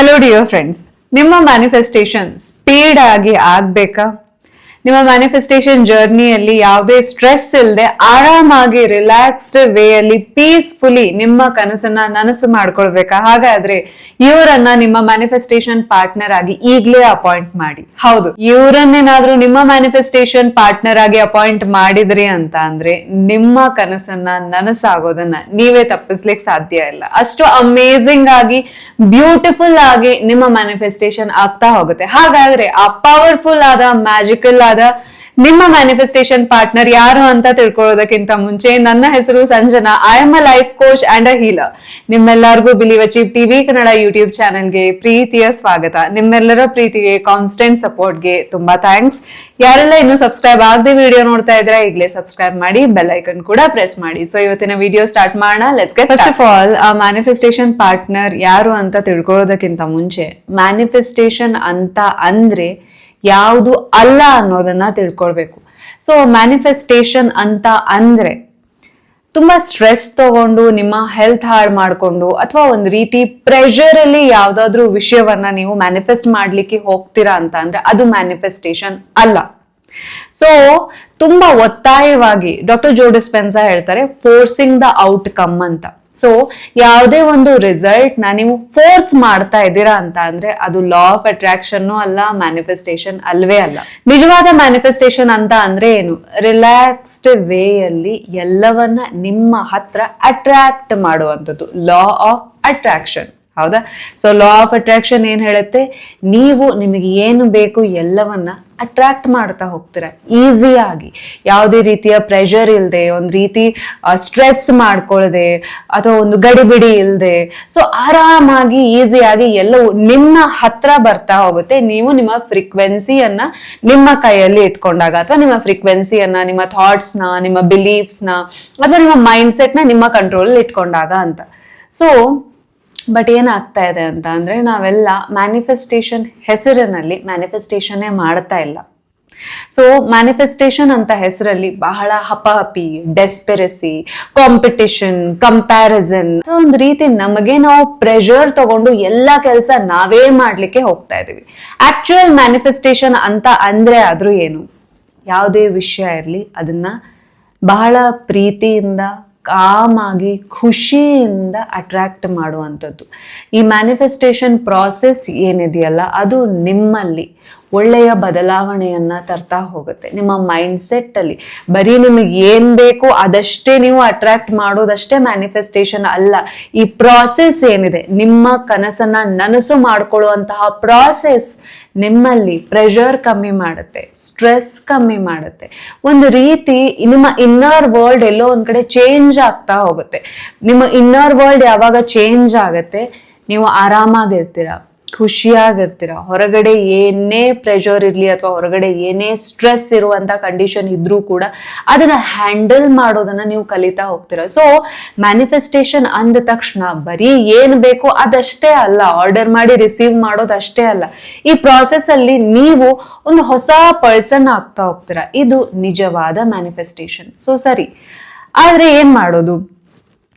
Hello dear friends, ನಿಮ್ಮ manifestation speed ಆಗಿ ಆಗ್ಬೇಕಾ? ನಿಮ್ಮ ಮ್ಯಾನಿಫೆಸ್ಟೇಷನ್ ಜರ್ನಿಯಲ್ಲಿ ಯಾವುದೇ ಸ್ಟ್ರೆಸ್ ಇಲ್ಲದೆ ಆರಾಮಾಗಿ ರಿಲ್ಯಾಕ್ಸ್ಡ್ ವೇ ಅಲ್ಲಿ ಪೀಸ್ಫುಲಿ ನಿಮ್ಮ ಕನಸನ್ನ ನನಸು ಮಾಡ್ಕೊಳ್ಬೇಕಾ? ಹಾಗಾದ್ರೆ ಇವರನ್ನ ನಿಮ್ಮ ಮ್ಯಾನಿಫೆಸ್ಟೇಷನ್ ಪಾರ್ಟ್ನರ್ ಆಗಿ ಈಗ್ಲೇ ಅಪಾಯಿಂಟ್ ಮಾಡಿ. ಹೌದು, ಇವರನ್ನೇನಾದ್ರೂ ನಿಮ್ಮ ಮ್ಯಾನಿಫೆಸ್ಟೇಷನ್ ಪಾರ್ಟ್ನರ್ ಆಗಿ ಅಪಾಯಿಂಟ್ ಮಾಡಿದ್ರಿ ಅಂತ ಅಂದ್ರೆ ನಿಮ್ಮ ಕನಸನ್ನ ನನಸಾಗೋದನ್ನ ನೀವೇ ತಪ್ಪಿಸ್ಲಿಕ್ಕೆ ಸಾಧ್ಯ ಇಲ್ಲ. ಅಷ್ಟು ಅಮೇಝಿಂಗ್ ಆಗಿ ಬ್ಯೂಟಿಫುಲ್ ಆಗಿ ನಿಮ್ಮ ಮ್ಯಾನಿಫೆಸ್ಟೇಷನ್ ಆಗ್ತಾ ಹೋಗುತ್ತೆ. ಹಾಗಾದ್ರೆ ಆ ಪವರ್ಫುಲ್ ಆದ ಮ್ಯಾಜಿಕಲ್ ಆದ ನಿಮ್ಮ ಮ್ಯಾನಿಫೆಸ್ಟೇಷನ್ ಪಾರ್ಟ್ನರ್ ಯಾರು ಅಂತ ತಿಳ್ಕೊಳ್ಳೋದಕ್ಕಿಂತ ಮುಂಚೆ, ನನ್ನ ಹೆಸರು Sanjana. I am a life coach and a healer. ನಿಮ್ಮೆಲ್ಲರಿಗೂ believe achieve TV Kannada YouTube ಚಾನೆಲ್ಗೆ ಪ್ರೀತಿಯ ಸ್ವಾಗತ. ನಿಮ್ಮೆಲ್ಲರ ಪ್ರೀತಿಗೆ, ಕಾನ್ಸ್ಟೆಂಟ್ ಸಪೋರ್ಟ್ಗೆ ತುಂಬಾ ಥ್ಯಾಂಕ್ಸ್. ಯಾರೆಲ್ಲ ಇನ್ನು ಸಬ್ಸ್ಕ್ರೈಬ್ ಆಗದೆ ವಿಡಿಯೋ ನೋಡ್ತಾ ಇದ್ರೆ ಈಗಲೇ ಸಬ್ಸ್ಕ್ರೈಬ್ ಮಾಡಿ, ಬೆಲ್ ಐಕನ್ ಕೂಡ ಪ್ರೆಸ್ ಮಾಡಿ. ಸೊ ಇವತ್ತಿನ ವಿಡಿಯೋ ಸ್ಟಾರ್ಟ್ ಮಾಡೋಣ. Let's get first of all, ಆ ಮ್ಯಾನಿಫೆಸ್ಟೇಷನ್ ಪಾರ್ಟ್ನರ್ ಯಾರು ಅಂತ ತಿಳ್ಕೊಳ್ಳೋದಕ್ಕಿಂತ ಮುಂಚೆ, ಮ್ಯಾನಿಫೆಸ್ಟೇಷನ್ ಅಂತ ಅಂದ್ರೆ ಯಾವುದು ಅಲ್ಲ ಅನ್ನೋದನ್ನ ತಿಳ್ಕೊಳ್ಬೇಕು. ಸೊ ಮ್ಯಾನಿಫೆಸ್ಟೇಷನ್ ಅಂತ ಅಂದ್ರೆ ತುಂಬಾ ಸ್ಟ್ರೆಸ್ ತಗೊಂಡು ನಿಮ್ಮ ಹೆಲ್ತ್ ಹಾಳು ಮಾಡ್ಕೊಂಡು ಅಥವಾ ಒಂದು ರೀತಿ ಪ್ರೆಷರ್ ಅಲ್ಲಿ ಯಾವ್ದಾದ್ರು ವಿಷಯವನ್ನ ನೀವು ಮ್ಯಾನಿಫೆಸ್ಟ್ ಮಾಡ್ಲಿಕ್ಕೆ ಹೋಗ್ತೀರಾ ಅಂತ ಅಂದ್ರೆ ಅದು ಮ್ಯಾನಿಫೆಸ್ಟೇಷನ್ ಅಲ್ಲ. ಸೊ ತುಂಬಾ ಒತ್ತಾಯವಾಗಿ ಡಾಕ್ಟರ್ ಜೋ ಡಿಸ್ಪೆನ್ಸಾ ಹೇಳ್ತಾರೆ, ಫೋರ್ಸಿಂಗ್ ದ ಔಟ್ಕಮ್ ಅಂತ. ಸೊ ಯಾವುದೇ ಒಂದು ರಿಸಲ್ಟ್ ನ ನೀವು ಫೋರ್ಸ್ ಮಾಡ್ತಾ ಇದ್ದೀರಾ ಅಂತ ಅಂದ್ರೆ ಅದು ಲಾ ಆಫ್ ಅಟ್ರಾಕ್ಷನ್ ಅಲ್ಲ, ಮ್ಯಾನಿಫೆಸ್ಟೇಷನ್ ಅಲ್ವೇ ಅಲ್ಲ. ನಿಜವಾದ ಮ್ಯಾನಿಫೆಸ್ಟೇಷನ್ ಅಂತ ಅಂದ್ರೆ ಏನು? ರಿಲ್ಯಾಕ್ಸ್ಡ್ ವೇ ಅಲ್ಲಿ ಎಲ್ಲವನ್ನ ನಿಮ್ಮ ಹತ್ರ ಅಟ್ರಾಕ್ಟ್ ಮಾಡುವಂಥದ್ದು, ಲಾ ಆಫ್ ಅಟ್ರಾಕ್ಷನ್. ಹೌದಾ? ಸೊ ಲಾ ಆಫ್ ಅಟ್ರಾಕ್ಷನ್ ಏನ್ ಹೇಳುತ್ತೆ? ನೀವು ನಿಮಗೆ ಏನು ಬೇಕು ಎಲ್ಲವನ್ನ ಅಟ್ರಾಕ್ಟ್ ಮಾಡ್ತಾ ಹೋಗ್ತೀರಾ ಈಸಿಯಾಗಿ, ಯಾವುದೇ ರೀತಿಯ ಪ್ರೆಷರ್ ಇಲ್ಲದೆ, ಒಂದು ರೀತಿ ಸ್ಟ್ರೆಸ್ ಮಾಡ್ಕೊಳ್ಳದೆ ಅಥವಾ ಒಂದು ಗಡಿಬಿಡಿ ಇಲ್ಲದೆ, ಸೊ ಆರಾಮಾಗಿ ಈಸಿಯಾಗಿ ಎಲ್ಲವೂ ನಿಮ್ಮ ಹತ್ರ ಬರ್ತಾ ಹೋಗುತ್ತೆ. ನೀವು ನಿಮ್ಮ ಫ್ರೀಕ್ವೆನ್ಸಿಯನ್ನ ನಿಮ್ಮ ಕೈಯಲ್ಲಿ ಇಟ್ಕೊಂಡಾಗ, ಅಥವಾ ನಿಮ್ಮ ಫ್ರೀಕ್ವೆನ್ಸಿಯನ್ನ, ನಿಮ್ಮ ಥಾಟ್ಸ್ನ, ನಿಮ್ಮ ಬಿಲೀಫ್ಸ್ನ ಅಥವಾ ನಿಮ್ಮ ಮೈಂಡ್ ಸೆಟ್ನ ನಿಮ್ಮ ಕಂಟ್ರೋಲ್ ಇಟ್ಕೊಂಡಾಗ ಅಂತ. ಸೊ ಬಟ್ ಏನಾಗ್ತಾ ಇದೆ ಅಂತ ಅಂದ್ರೆ, ನಾವೆಲ್ಲ ಮ್ಯಾನಿಫೆಸ್ಟೇಷನ್ ಹೆಸರಿನಲ್ಲಿ ಮ್ಯಾನಿಫೆಸ್ಟೇಷನ್ನೇ ಮಾಡ್ತಾ ಇಲ್ಲ. ಸೊ ಮ್ಯಾನಿಫೆಸ್ಟೇಷನ್ ಅಂತ ಹೆಸರಲ್ಲಿ ಬಹಳ ಹಪಹಪಿ, ಡೆಸ್ಪೆರಸಿ, ಕಾಂಪಿಟಿಷನ್, ಕಂಪ್ಯಾರಿಸನ್, ಒಂದು ರೀತಿ ನಮಗೆ ನಾವು ಪ್ರೆಷರ್ ತಗೊಂಡು ಎಲ್ಲ ಕೆಲಸ ನಾವೇ ಮಾಡ್ಲಿಕ್ಕೆ ಹೋಗ್ತಾ ಇದೀವಿ. ಆಕ್ಚುಯಲ್ ಮ್ಯಾನಿಫೆಸ್ಟೇಷನ್ ಅಂತ ಅಂದ್ರೆ ಆದ್ರೂ ಏನು? ಯಾವುದೇ ವಿಷಯ ಇರಲಿ ಅದನ್ನ ಬಹಳ ಪ್ರೀತಿಯಿಂದ, ಕಾಮಾಗಿ, ಖುಷಿಯಿಂದ ಅಟ್ರಾಕ್ಟ್ ಮಾಡುವಂಥದ್ದು. ಈ ಮ್ಯಾನಿಫೆಸ್ಟೇಷನ್ ಪ್ರಾಸೆಸ್ ಏನಿದೆಯಲ್ಲ ಅದು ನಿಮ್ಮಲ್ಲಿ ಒಳ್ಳೆಯ ಬದಲಾವಣೆಯನ್ನ ತರ್ತಾ ಹೋಗುತ್ತೆ. ನಿಮ್ಮ ಮೈಂಡ್ ಸೆಟ್ ಅಲ್ಲಿ ಬರೀ ನಿಮಗೆ ಏನ್ ಬೇಕು ಅದಷ್ಟೇ ನೀವು ಅಟ್ರಾಕ್ಟ್ ಮಾಡೋದಷ್ಟೇ ಮ್ಯಾನಿಫೆಸ್ಟೇಷನ್ ಅಲ್ಲ. ಈ ಪ್ರಾಸೆಸ್ ಏನಿದೆ, ನಿಮ್ಮ ಕನಸನ್ನ ನನಸು ಮಾಡ್ಕೊಳ್ಳುವಂತಹ ಪ್ರಾಸೆಸ್ ನಿಮ್ಮಲ್ಲಿ ಪ್ರೆಷರ್ ಕಮ್ಮಿ ಮಾಡುತ್ತೆ, ಸ್ಟ್ರೆಸ್ ಕಮ್ಮಿ ಮಾಡುತ್ತೆ. ಒಂದು ರೀತಿ ನಿಮ್ಮ ಇನ್ನರ್ ವರ್ಲ್ಡ್ ಎಲ್ಲೋ ಒಂದ್ ಕಡೆ ಚೇಂಜ್ ಆಗ್ತಾ ಹೋಗುತ್ತೆ. ನಿಮ್ಮ ಇನ್ನರ್ ವರ್ಲ್ಡ್ ಯಾವಾಗ ಚೇಂಜ್ ಆಗತ್ತೆ, ನೀವು ಆರಾಮಾಗಿರ್ತೀರ, ಖುಷಿಯಾಗಿರ್ತೀರ. ಹೊರಗಡೆ ಏನೇ ಪ್ರೆಷರ್ ಇರ್ಲಿ ಅಥವಾ ಹೊರಗಡೆ ಏನೇ ಸ್ಟ್ರೆಸ್ ಇರುವಂತ ಕಂಡೀಷನ್ ಇದ್ರೂ ಕೂಡ ಅದನ್ನ ಹ್ಯಾಂಡಲ್ ಮಾಡೋದನ್ನ ನೀವು ಕಲಿತಾ ಹೋಗ್ತೀರ. ಸೊ ಮ್ಯಾನಿಫೆಸ್ಟೇಷನ್ ಅಂದ ತಕ್ಷಣ ಬರೀ ಏನ್ ಬೇಕು ಅದಷ್ಟೇ ಅಲ್ಲ, ಆರ್ಡರ್ ಮಾಡಿ ರಿಸೀವ್ ಮಾಡೋದಷ್ಟೇ ಅಲ್ಲ. ಈ ಪ್ರಾಸೆಸ್ ಅಲ್ಲಿ ನೀವು ಒಂದು ಹೊಸ ಪರ್ಸನ್ ಆಗ್ತಾ ಹೋಗ್ತೀರ. ಇದು ನಿಜವಾದ ಮ್ಯಾನಿಫೆಸ್ಟೇಷನ್. ಸೊ ಸರಿ, ಆದ್ರೆ ಏನ್ ಮಾಡೋದು?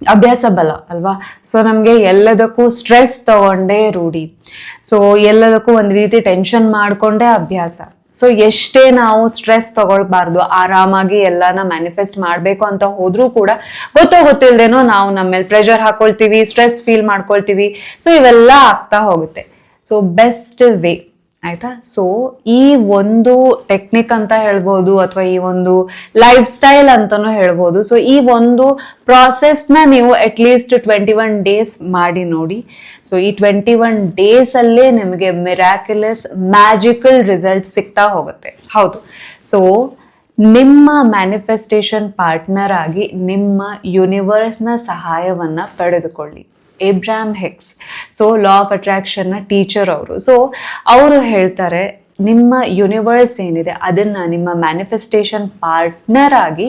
ಅಭ್ಯಾಸ ಬಲ ಅಲ್ವಾ? ಸೊ ನಮ್ಗೆ ಎಲ್ಲದಕ್ಕೂ ಸ್ಟ್ರೆಸ್ ತಗೊಂಡೇ ರೂಢಿ. ಸೊ ಎಲ್ಲದಕ್ಕೂ ಒಂದ್ ರೀತಿ ಟೆನ್ಷನ್ ಮಾಡ್ಕೊಂಡೇ ಅಭ್ಯಾಸ. ಸೊ ಎಷ್ಟೇ ನಾವು ಸ್ಟ್ರೆಸ್ ತಗೊಳ್ಬಾರ್ದು, ಆರಾಮಾಗಿ ಎಲ್ಲಾನ ಮ್ಯಾನಿಫೆಸ್ಟ್ ಮಾಡ್ಬೇಕು ಅಂತ ಹೋದ್ರೂ ಕೂಡ ಗೊತ್ತಿಲ್ದೇನೋ ನಾವು ನಮ್ಮ ಮೇಲೆ ಪ್ರೆಷರ್ ಹಾಕೊಳ್ತೀವಿ, ಸ್ಟ್ರೆಸ್ ಫೀಲ್ ಮಾಡ್ಕೊಳ್ತೀವಿ. ಸೊ ಇವೆಲ್ಲ ಆಗ್ತಾ ಹೋಗುತ್ತೆ. ಸೊ ಬೆಸ್ಟ್ ವೇ ಆಯ್ತಾ? ಸೊ ಈ ಒಂದು ಟೆಕ್ನಿಕ್ ಅಂತ ಹೇಳ್ಬೋದು ಅಥವಾ ಈ ಒಂದು ಲೈಫ್ ಸ್ಟೈಲ್ ಅಂತಾನು ಹೇಳ್ಬೋದು. ಸೊ ಈ ಒಂದು ಪ್ರಾಸೆಸ್ನ ನೀವು ಅಟ್ಲೀಸ್ಟ್ 21 ಡೇಸ್ ಮಾಡಿ ನೋಡಿ. ಸೊ ಈ 21 ಡೇಸ್ ಅಲ್ಲೇ ನಿಮಗೆ ಮಿರಾಕ್ಯುಲಸ್ ಮ್ಯಾಜಿಕಲ್ ರಿಸಲ್ಟ್ ಸಿಗ್ತಾ ಹೋಗುತ್ತೆ. ಹೌದು. ಸೊ ನಿಮ್ಮ ಮ್ಯಾನಿಫೆಸ್ಟೇಷನ್ ಪಾರ್ಟ್ನರ್ ಆಗಿ ನಿಮ್ಮ ಯೂನಿವರ್ಸ್ನ ಸಹಾಯವನ್ನ ಪಡೆದುಕೊಳ್ಳಿ. Abraham Hicks, so law of attraction ನ ಟೀಚರ್ ಅವರು. ಸೊ ಅವರು ಹೇಳ್ತಾರೆ, ನಿಮ್ಮ ಯೂನಿವರ್ಸ್ ಏನಿದೆ ಅದನ್ನ ನಿಮ್ಮ ಮ್ಯಾನಿಫೆಸ್ಟೇಷನ್ ಪಾರ್ಟ್ನರ್ ಆಗಿ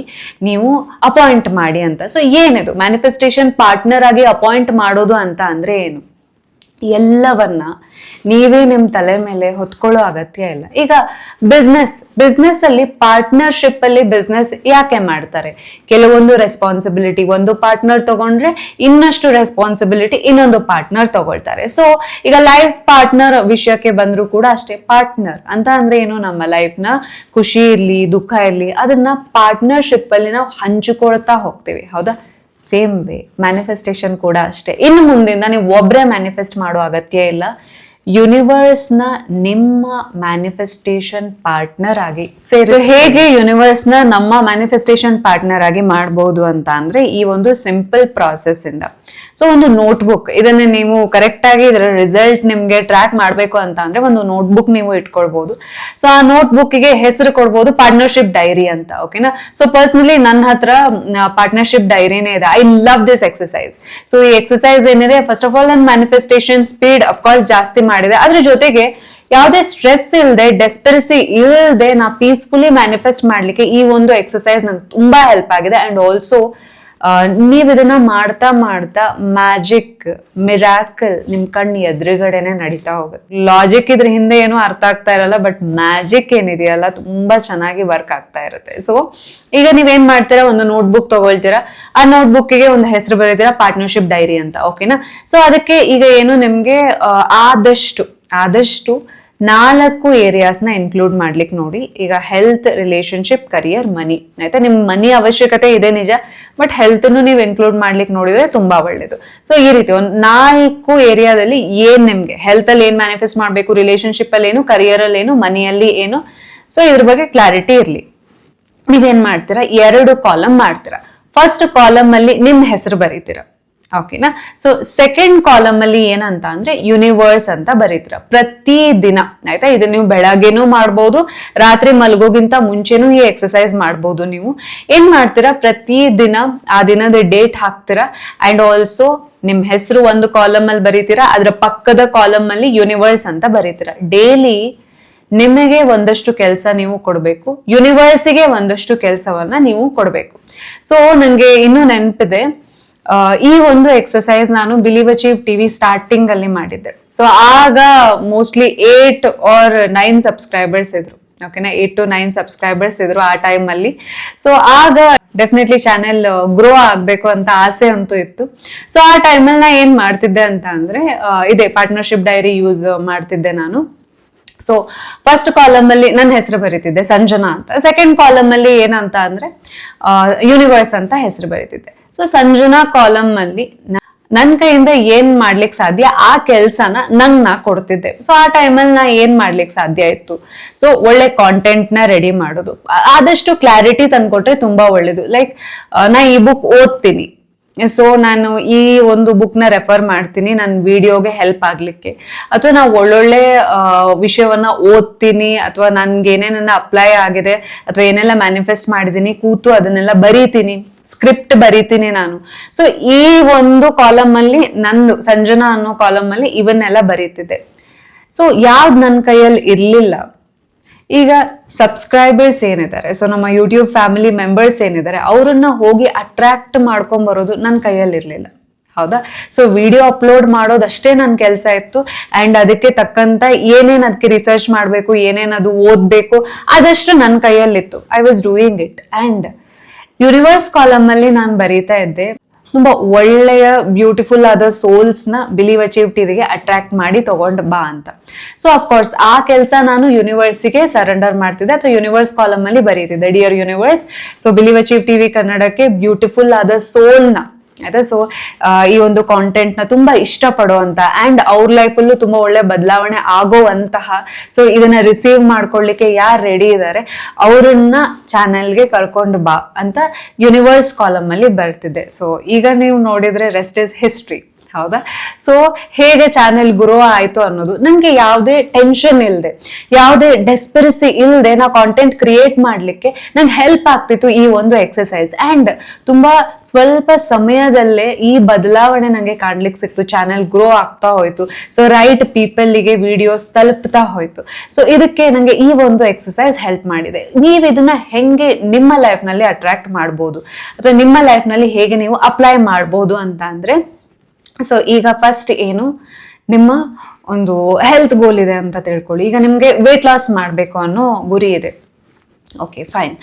ನೀವು ಅಪಾಯಿಂಟ್ ಮಾಡಿ ಅಂತ. ಸೊ ಏನಿದು ಮ್ಯಾನಿಫೆಸ್ಟೇಷನ್ ಪಾರ್ಟ್ನರ್ ಆಗಿ ಅಪಾಯಿಂಟ್ ಮಾಡೋದು ಅಂತ ಅಂದ್ರೆ ಏನು? ಎಲ್ಲವನ್ನ ನೀವೇ ನಿಮ್ಮ ತಲೆ ಮೇಲೆ ಹೊತ್ಕೊಳ್ಳೋ ಅಗತ್ಯ ಇಲ್ಲ. ಈಗ ಬಿಸ್ನೆಸ್ ಅಲ್ಲಿ ಪಾರ್ಟ್ನರ್ಶಿಪ್ ಅಲ್ಲಿ ಬಿಸ್ನೆಸ್ ಯಾಕೆ ಮಾಡ್ತಾರೆ? ಕೆಲವೊಂದು ರೆಸ್ಪಾನ್ಸಿಬಿಲಿಟಿ ಒಂದು ಪಾರ್ಟ್ನರ್ ತಗೊಂಡ್ರೆ ಇನ್ನಷ್ಟು ರೆಸ್ಪಾನ್ಸಿಬಿಲಿಟಿ ಇನ್ನೊಂದು ಪಾರ್ಟ್ನರ್ ತಗೊಳ್ತಾರೆ. ಸೊ ಈಗ ಲೈಫ್ ಪಾರ್ಟ್ನರ್ ವಿಷಯಕ್ಕೆ ಬಂದ್ರು ಕೂಡ ಅಷ್ಟೇ. ಪಾರ್ಟ್ನರ್ ಅಂತ ಅಂದ್ರೆ ಏನು? ನಮ್ಮ ಲೈಫ್ ನ ಖುಷಿ ಇರ್ಲಿ ದುಃಖ ಇರ್ಲಿ ಅದನ್ನ ಪಾರ್ಟ್ನರ್ಶಿಪ್ ಅಲ್ಲಿ ನಾವು ಹಂಚಿಕೊಳ್ತಾ ಹೋಗ್ತೀವಿ. ಹೌದಾ? ಸೇಮ್ ವೇ ಮ್ಯಾನಿಫೆಸ್ಟೇಷನ್ ಕೂಡ ಅಷ್ಟೇ. ಇನ್ನು ಮುಂದಿಂದ ನೀವು ಒಬ್ಬರೇ ಮ್ಯಾನಿಫೆಸ್ಟ್ ಮಾಡೋ ಅಗತ್ಯ ಇಲ್ಲ. ಯೂನಿವರ್ಸ್ ನ ನಿಮ್ಮ ಮ್ಯಾನಿಫೆಸ್ಟೇಷನ್ ಪಾರ್ಟ್ನರ್ ಆಗಿ ಸೇರಿ. ಹೇಗೆ ಯೂನಿವರ್ಸ್ ನ ನಮ್ಮ ಮ್ಯಾನಿಫೆಸ್ಟೇಷನ್ ಪಾರ್ಟ್ನರ್ ಆಗಿ ಮಾಡಬಹುದು ಅಂತ ಅಂದ್ರೆ ಈ ಒಂದು ಸಿಂಪಲ್ ಪ್ರಾಸೆಸ್ ಇಂದ. ಸೊ ಒಂದು ನೋಟ್ಬುಕ್, ಇದನ್ನ ನೀವು ಕರೆಕ್ಟ್ ಆಗಿ ಇದರ ರಿಸಲ್ಟ್ ನಿಮ್ಗೆ ಟ್ರ್ಯಾಕ್ ಮಾಡ್ಬೇಕು ಅಂತ ಅಂದ್ರೆ ಒಂದು ನೋಟ್ಬುಕ್ ನೀವು ಇಟ್ಕೊಳ್ಬಹುದು. ಸೊ ಆ ನೋಟ್ಬುಕ್ ಗೆ ಹೆಸರು ಕೊಡ್ಬೋದು ಪಾರ್ಟ್ನರ್ಶಿಪ್ ಡೈರಿ ಅಂತ. ಓಕೆನಾ? ಸೊ ಪರ್ಸನಲಿ ನನ್ನ ಹತ್ರ ಪಾರ್ಟ್ನರ್ಶಿಪ್ ಡೈರಿನೇ ಇದೆ. I love this exercise. So ಈ ಎಕ್ಸಸೈಸ್ ಏನಿದೆ, ಫಸ್ಟ್ ಆಫ್ ಆಲ್ ನನ್ನ ಮ್ಯಾನಿಫೆಸ್ಟೇಷನ್ ಸ್ಪೀಡ್ ಅಫ್ಕೋರ್ಸ್ ಜಾಸ್ತಿ ಮಾಡಿದೆ. ಅದ್ರ ಜೊತೆಗೆ ಯಾವುದೇ ಸ್ಟ್ರೆಸ್ ಇಲ್ಲದೆ, ಡೆಸ್ಪೆರಸಿ ಇಲ್ಲದೆ ನಾ ಪೀಸ್ಫುಲಿ ಮ್ಯಾನಿಫೆಸ್ಟ್ ಮಾಡ್ಲಿಕ್ಕೆ ಈ ಒಂದು ಎಕ್ಸಸೈಸ್ ನಂಗೆ ತುಂಬಾ ಹೆಲ್ಪ್ ಆಗಿದೆ. ಅಂಡ್ ಆಲ್ಸೋ ನೀವ್ ಇದನ್ನ ಮಾಡ್ತಾ ಮಾಡ್ತಾ ಮ್ಯಾಜಿಕ್ ಮಿರಾಕಲ್ ನಿಮ್ ಕಣ್ಣು ಎದುರುಗಡೆನೆ ನಡೀತಾ ಹೋಗುತ್ತೆ. ಲಾಜಿಕ್ ಇದ್ರ ಹಿಂದೆ ಏನೂ ಅರ್ಥ ಆಗ್ತಾ ಇರಲ್ಲ, ಬಟ್ ಮ್ಯಾಜಿಕ್ ಏನಿದೆಯಲ್ಲ ತುಂಬಾ ಚೆನ್ನಾಗಿ ವರ್ಕ್ ಆಗ್ತಾ ಇರುತ್ತೆ. ಸೊ ಈಗ ನೀವೇನ್ ಮಾಡ್ತೀರಾ, ಒಂದು ನೋಟ್ಬುಕ್ ತಗೊಳ್ತೀರಾ, ಆ ನೋಟ್ಬುಕ್ಗೆ ಒಂದು ಹೆಸರು ಬರೀತೀರಾ ಪಾರ್ಟ್ನರ್ಶಿಪ್ ಡೈರಿ ಅಂತ. ಓಕೆನಾ? ಸೊ ಅದಕ್ಕೆ ಈಗ ಏನು ನಿಮ್ಗೆ ಆದಷ್ಟು 4 ಏರಿಯಾಸ್ನ ಇನ್ಕ್ಲೂಡ್ ಮಾಡ್ಲಿಕ್ಕೆ ನೋಡಿ. ಈಗ ಹೆಲ್ತ್, ರಿಲೇಶನ್ಶಿಪ್, ಕರಿಯರ್, ಮನಿ. ಆಯ್ತಾ? ನಿಮ್ ಮನಿ ಅವಶ್ಯಕತೆ ಇದೆ ನಿಜ, ಬಟ್ ಹೆಲ್ತ್ ನೀವು ಇನ್ಕ್ಲೂಡ್ ಮಾಡ್ಲಿಕ್ಕೆ ನೋಡಿದ್ರೆ ತುಂಬಾ ಒಳ್ಳೇದು. ಸೊ ಈ ರೀತಿ ಒಂದು 4 ಏರಿಯಾದಲ್ಲಿ ಏನ್ ನಿಮ್ಗೆ ಹೆಲ್ತ್ ಅಲ್ಲಿ ಏನ್ ಮ್ಯಾನಿಫೆಸ್ಟ್ ಮಾಡ್ಬೇಕು, ರಿಲೇಶನ್ಶಿಪ್ ಅಲ್ಲಿ ಏನು, ಕರಿಯರ್ ಅಲ್ಲಿ ಏನು, ಮನಿಯಲ್ಲಿ ಏನು, ಸೊ ಇದ್ರ ಬಗ್ಗೆ ಕ್ಲಾರಿಟಿ ಇರ್ಲಿ. ನೀವೇನ್ ಮಾಡ್ತೀರಾ, 2 ಕಾಲಮ್ ಮಾಡ್ತೀರಾ. ಫಸ್ಟ್ ಕಾಲಮ್ ಅಲ್ಲಿ ನಿಮ್ ಹೆಸರು ಬರೀತೀರಾ. ಓಕೆನಾ? ಸೊ ಸೆಕೆಂಡ್ ಕಾಲಮ್ ಅಲ್ಲಿ ಏನಂತ ಅಂದ್ರೆ ಯೂನಿವರ್ಸ್ ಅಂತ ಬರೀತೀರ ಪ್ರತಿ ದಿನ. ಆಯ್ತಾ? ಇದು ನೀವು ಬೆಳಗ್ಗೆನೂ ಮಾಡ್ಬೋದು, ರಾತ್ರಿ ಮಲ್ಗೋಗಿಂತ ಮುಂಚೆನೂ ಈ ಎಕ್ಸಸೈಸ್ ಮಾಡ್ಬೋದು. ನೀವು ಏನ್ ಮಾಡ್ತೀರಾ, ಪ್ರತಿ ದಿನ ಆ ದಿನದ ಡೇಟ್ ಹಾಕ್ತೀರಾ. ಅಂಡ್ ಆಲ್ಸೋ ನಿಮ್ ಹೆಸರು ಒಂದು ಕಾಲಮ್ ಅಲ್ಲಿ ಬರೀತೀರಾ, ಅದ್ರ ಪಕ್ಕದ ಕಾಲಮ್ ಅಲ್ಲಿ ಯೂನಿವರ್ಸ್ ಅಂತ ಬರೀತೀರಾ. ಡೈಲಿ ನಿಮಗೆ ಒಂದಷ್ಟು ಕೆಲಸ ನೀವು ಕೊಡ್ಬೇಕು, ಯೂನಿವರ್ಸಿಗೆ ಒಂದಷ್ಟು ಕೆಲಸವನ್ನ ನೀವು ಕೊಡ್ಬೇಕು. ಸೊ ನಂಗೆ ಇನ್ನೂ ನೆನಪಿದೆ, ಈ ಒಂದು ಎಕ್ಸಸೈಸ್ ನಾನು ಬಿಲೀವ್ ಅಚೀವ್ ಟಿವಿ ಸ್ಟಾರ್ಟಿಂಗ್ ಅಲ್ಲಿ ಮಾಡಿದ್ದೆ. ಸೊ ಆಗ ಮೋಸ್ಟ್ಲಿ 8 or 9 ಸಬ್ಸ್ಕ್ರೈಬರ್ಸ್ ಇದ್ರು. ಓಕೆನಾ? 8 to 9 ಸಬ್ಸ್ಕ್ರೈಬರ್ಸ್ ಇದ್ರು ಆ ಟೈಮ್ ಅಲ್ಲಿ. ಸೊ ಆಗ ಡೆಫಿನೆಟ್ಲಿ ಚಾನೆಲ್ ಗ್ರೋ ಆಗ್ಬೇಕು ಅಂತ ಆಸೆ ಅಂತೂ ಇತ್ತು. ಸೊ ಆ ಟೈಮಲ್ಲಿ ನಾ ಏನ್ ಮಾಡ್ತಿದ್ದೆ ಅಂತ ಅಂದ್ರೆ ಇದೇ ಪಾರ್ಟ್ನರ್ಶಿಪ್ ಡೈರಿ ಯೂಸ್ ಮಾಡ್ತಿದ್ದೆ ನಾನು. ಸೊ ಫಸ್ಟ್ ಕಾಲಮ್ ಅಲ್ಲಿ ನನ್ನ ಹೆಸರು ಬರೀತಿದ್ದೆ ಸಂಜನಾ ಅಂತ. ಸೆಕೆಂಡ್ ಕಾಲಮ್ ಅಲ್ಲಿ ಏನಂತ ಅಂದ್ರೆ ಯೂನಿವರ್ಸ್ ಅಂತ ಹೆಸರು ಬರೀತಿದ್ದೆ. ಸೊ ಸಂಜನಾ ಕಾಲಮ್ ಅಲ್ಲಿ ನನ್ ಕೈಯಿಂದ ಏನ್ ಮಾಡ್ಲಿಕ್ಕೆ ಸಾಧ್ಯ ಆ ಕೆಲ್ಸನ ನಾ ಕೊಡ್ತಿದ್ದೆ. ಸೊ ಆ ಟೈಮಲ್ಲಿ ನಾ ಏನ್ ಮಾಡ್ಲಿಕ್ಕೆ ಸಾಧ್ಯ ಇತ್ತು, ಸೊ ಒಳ್ಳೆ ಕಾಂಟೆಂಟ್ ನ ರೆಡಿ ಮಾಡೋದು, ಆದಷ್ಟು ಕ್ಲಾರಿಟಿ ತಂದ್ಕೊಟ್ರೆ ತುಂಬಾ ಒಳ್ಳೇದು. ಲೈಕ್ ನಾ ಈ ಬುಕ್ ಓದ್ತೀನಿ, ಸೊ ನಾನು ಈ ಒಂದು ಬುಕ್ ನ ರೆಫರ್ ಮಾಡ್ತೀನಿ ನನ್ನ ವಿಡಿಯೋಗೆ ಹೆಲ್ಪ್ ಆಗ್ಲಿಕ್ಕೆ, ಅಥವಾ ನಾವು ಒಳ್ಳೊಳ್ಳೆ ವಿಷಯವನ್ನ ಓದ್ತೀನಿ, ಅಥವಾ ನನ್ಗೆ ಏನೇನೆಲ್ಲ ಅಪ್ಲೈ ಆಗಿದೆ ಅಥವಾ ಏನೆಲ್ಲ ಮ್ಯಾನಿಫೆಸ್ಟ್ ಮಾಡಿದೀನಿ ಕೂತು ಅದನ್ನೆಲ್ಲ ಬರೀತೀನಿ, ಸ್ಕ್ರಿಪ್ಟ್ ಬರೀತೀನಿ ನಾನು. ಸೊ ಈ ಒಂದು ಕಾಲಮ್ ಅಲ್ಲಿ ನಂದು ಸಂಜನಾ ಅನ್ನೋ ಕಾಲಮ್ ಅಲ್ಲಿ ಇವನ್ನೆಲ್ಲ ಬರೀತಿದ್ದೆ. ಸೊ ಯಾವ್ದು ನನ್ನ ಕೈಯಲ್ಲಿ ಇರ್ಲಿಲ್ಲ, ಈಗ ಸಬ್ಸ್ಕ್ರೈಬರ್ಸ್ ಏನಿದ್ದಾರೆ, ಸೊ ನಮ್ಮ ಯೂಟ್ಯೂಬ್ ಫ್ಯಾಮಿಲಿ ಮೆಂಬರ್ಸ್ ಏನಿದ್ದಾರೆ ಅವ್ರನ್ನ ಹೋಗಿ ಅಟ್ರಾಕ್ಟ್ ಮಾಡ್ಕೊಂಡ್ ಬರೋದು ನನ್ನ ಕೈಯಲ್ಲಿ ಇರ್ಲಿಲ್ಲ. ಹೌದಾ? ಸೊ ವಿಡಿಯೋ ಅಪ್ಲೋಡ್ ಮಾಡೋದಷ್ಟೇ ನನ್ನ ಕೆಲಸ ಇತ್ತು. ಅಂಡ್ ಅದಕ್ಕೆ ತಕ್ಕಂತ ಏನೇನ್ ಅದಕ್ಕೆ ರಿಸರ್ಚ್ ಮಾಡ್ಬೇಕು, ಏನೇನ್ ಅದು ಓದ್ಬೇಕು, ಅದಷ್ಟು ನನ್ನ ಕೈಯಲ್ಲಿತ್ತು. I was doing it. And universe column ಅಲ್ಲಿ ನಾನು ಬರೀತಾ ಇದ್ದೆ, ತುಂಬಾ ಒಳ್ಳೆಯ ಬ್ಯೂಟಿಫುಲ್ ಆದ ಸೋಲ್ಸ್ ನ ಬಿಲೀವ್ ಅಚೀವ್ ಟಿವಿಗೆ ಅಟ್ರಾಕ್ಟ್ ಮಾಡಿ ತಗೊಂಡ್ ಬಾ ಅಂತ. ಸೊ ಅಫ್ಕೋರ್ಸ್ ಆ ಕೆಲಸ ನಾನು ಯೂನಿವರ್ಸಿಗೆ ಸರೆಂಡರ್ ಮಾಡ್ತಿದ್ದೆ, ಅಥವಾ ಯೂನಿವರ್ಸ್ ಕಾಲಮ್ ಅಲ್ಲಿ ಬರೀತಿದ್ದೆ, dear universe, so believe achieve TV ಕನ್ನಡಕ್ಕೆ ಬ್ಯೂಟಿಫುಲ್ ಆದ ಸೋಲ್ ನ, ಆಯ್ತಾ, ಸೊ ಈ ಒಂದು ಕಾಂಟೆಂಟ್ ನ ತುಂಬಾ ಇಷ್ಟಪಡುವಂತ ಅಂಡ್ ಅವ್ರ ಲೈಫಲ್ಲೂ ತುಂಬಾ ಒಳ್ಳೆ ಬದಲಾವಣೆ ಆಗೋವಂತಹ, ಸೊ ಇದನ್ನ ರಿಸೀವ್ ಮಾಡ್ಕೊಳ್ಳಿಕ್ಕೆ ಯಾರು ರೆಡಿ ಇದ್ದಾರೆ ಅವ್ರನ್ನ ಚಾನೆಲ್ಗೆ ಕರ್ಕೊಂಡು ಬಾ ಅಂತ ಯೂನಿವರ್ಸ್ ಕಾಲಮ್ ಅಲ್ಲಿ ಬರ್ತಿದೆ. ಸೊ ಈಗ ನೀವು ನೋಡಿದ್ರೆ ರೆಸ್ಟ್ ಇಸ್ ಹಿಸ್ಟ್ರಿ. ಹೌದಾ? ಸೊ ಹೇಗೆ ಚಾನೆಲ್ ಗ್ರೋ ಆಯ್ತು ಅನ್ನೋದು, ನಂಗೆ ಯಾವುದೇ ಟೆನ್ಷನ್ ಇಲ್ಲದೆ, ಯಾವುದೇ ಡೆಸ್ಪೆರಸಿ ಇಲ್ಲದೆ ನಾ ಕಾಂಟೆಂಟ್ ಕ್ರಿಯೇಟ್ ಮಾಡ್ಲಿಕ್ಕೆ ನಂಗೆ ಹೆಲ್ಪ್ ಆಗ್ತಿತ್ತು ಈ ಒಂದು ಎಕ್ಸಸೈಸ್. ಅಂಡ್ ತುಂಬಾ ಸ್ವಲ್ಪ ಸಮಯದಲ್ಲೇ ಈ ಬದಲಾವಣೆ ನಂಗೆ ಕಾಣ್ಲಿಕ್ಕೆ ಸಿಕ್ತು, ಚಾನೆಲ್ ಗ್ರೋ ಆಗ್ತಾ ಹೋಯ್ತು. ಸೊ ರೈಟ್ ಪೀಪಲ್ಗೆ ವಿಡಿಯೋಸ್ ತಲುಪ್ತಾ ಹೋಯ್ತು. ಸೊ ಇದಕ್ಕೆ ನಂಗೆ ಈ ಒಂದು ಎಕ್ಸಸೈಸ್ ಹೆಲ್ಪ್ ಮಾಡಿದೆ. ನೀವು ಇದನ್ನ ಹೆಂಗೆ ನಿಮ್ಮ ಲೈಫ್ ನಲ್ಲಿ ಅಟ್ರಾಕ್ಟ್ ಮಾಡ್ಬೋದು, ಅಥವಾ ನಿಮ್ಮ ಲೈಫ್ ನಲ್ಲಿ ಹೇಗೆ ನೀವು ಅಪ್ಲೈ ಮಾಡ್ಬೋದು ಅಂತ ಅಂದ್ರೆ, ಸೊ ಈಗ ಫಸ್ಟ್ ಏನು, ನಿಮ್ಮ ಒಂದು ಹೆಲ್ತ್ ಗೋಲ್ ಇದೆ ಅಂತ ತಿಳ್ಕೊಳ್ಳಿ. ಈಗ ನಿಮಗೆ ವೇಟ್ ಲಾಸ್ ಮಾಡಬೇಕು ಅನ್ನೋ ಗುರಿ ಇದೆ. Okay, fine.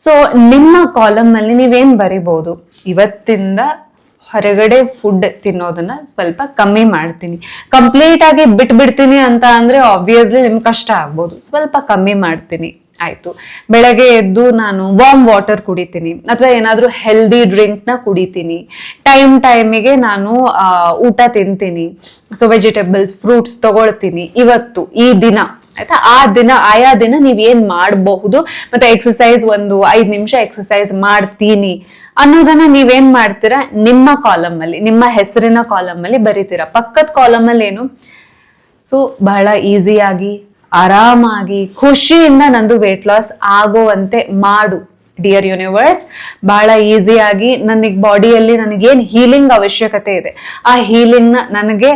ಸೊ ನಿಮ್ಮ ಕಾಲಮ್ ಅಲ್ಲಿ ನೀವೇನ್ ಬರಿಬಹುದು, ಇವತ್ತಿಂದ ಹೊರಗಡೆ ಫುಡ್ ತಿನ್ನೋದನ್ನ ಸ್ವಲ್ಪ ಕಮ್ಮಿ ಮಾಡ್ತೀನಿ, ಕಂಪ್ಲೀಟ್ ಆಗಿ ಬಿಟ್ಬಿಡ್ತೀನಿ ಅಂತ ಅಂದ್ರೆ ಆಬ್ವಿಯಸ್ಲಿ ನಿಮ್ಗೆ ಕಷ್ಟ ಆಗ್ಬೋದು. ಸ್ವಲ್ಪ ಕಮ್ಮಿ ಮಾಡ್ತೀನಿ, ಆಯ್ತು. ಬೆಳಗ್ಗೆ ಎದ್ದು ನಾನು ವಾರ್ಮ್ ವಾಟರ್ ಕುಡಿತೀನಿ ಅಥವಾ ಏನಾದ್ರೂ ಹೆಲ್ದಿ ಡ್ರಿಂಕ್ ನ ಕುಡಿತೀನಿ, ಟೈಮಿಗೆ ನಾನು ಊಟ ತಿಂತೀನಿ, ಸೊ ವೆಜಿಟೇಬಲ್ಸ್ ಫ್ರೂಟ್ಸ್ ತಗೊಳ್ತೀನಿ ಇವತ್ತು ಈ ದಿನ, ಆಯ್ತಾ. ಆಯಾ ದಿನ ನೀವ್ ಏನ್ ಮಾಡಬಹುದು, ಮತ್ತೆ ಎಕ್ಸಸೈಸ್ ಒಂದು 5 ನಿಮಿಷ ಎಕ್ಸಸೈಸ್ ಮಾಡ್ತೀನಿ ಅನ್ನೋದನ್ನ ನೀವೇನ್ ಮಾಡ್ತೀರಾ, ನಿಮ್ಮ ಕಾಲಮ್ ಅಲ್ಲಿ, ನಿಮ್ಮ ಹೆಸರಿನ ಕಾಲಮ್ ಅಲ್ಲಿ ಬರೀತೀರಾ. ಪಕ್ಕದ ಕಾಲಮ್ ಅಲ್ಲಿ ಏನು, ಸೊ ಬಹಳ ಈಸಿಯಾಗಿ ಆರಾಮಾಗಿ ಖುಷಿಯಿಂದ ನಂದು ವೇಟ್ ಲಾಸ್ ಆಗುವಂತೆ ಮಾಡು ಡಿಯರ್ ಯೂನಿವರ್ಸ್. ಬಹಳ ಈಸಿಯಾಗಿ ನನಗೆ ಬಾಡಿಯಲ್ಲಿ ನನಗೇನ್ ಹೀಲಿಂಗ್ ಅವಶ್ಯಕತೆ ಇದೆ, ಆ ಹೀಲಿಂಗ್ ನ ನನಗೆ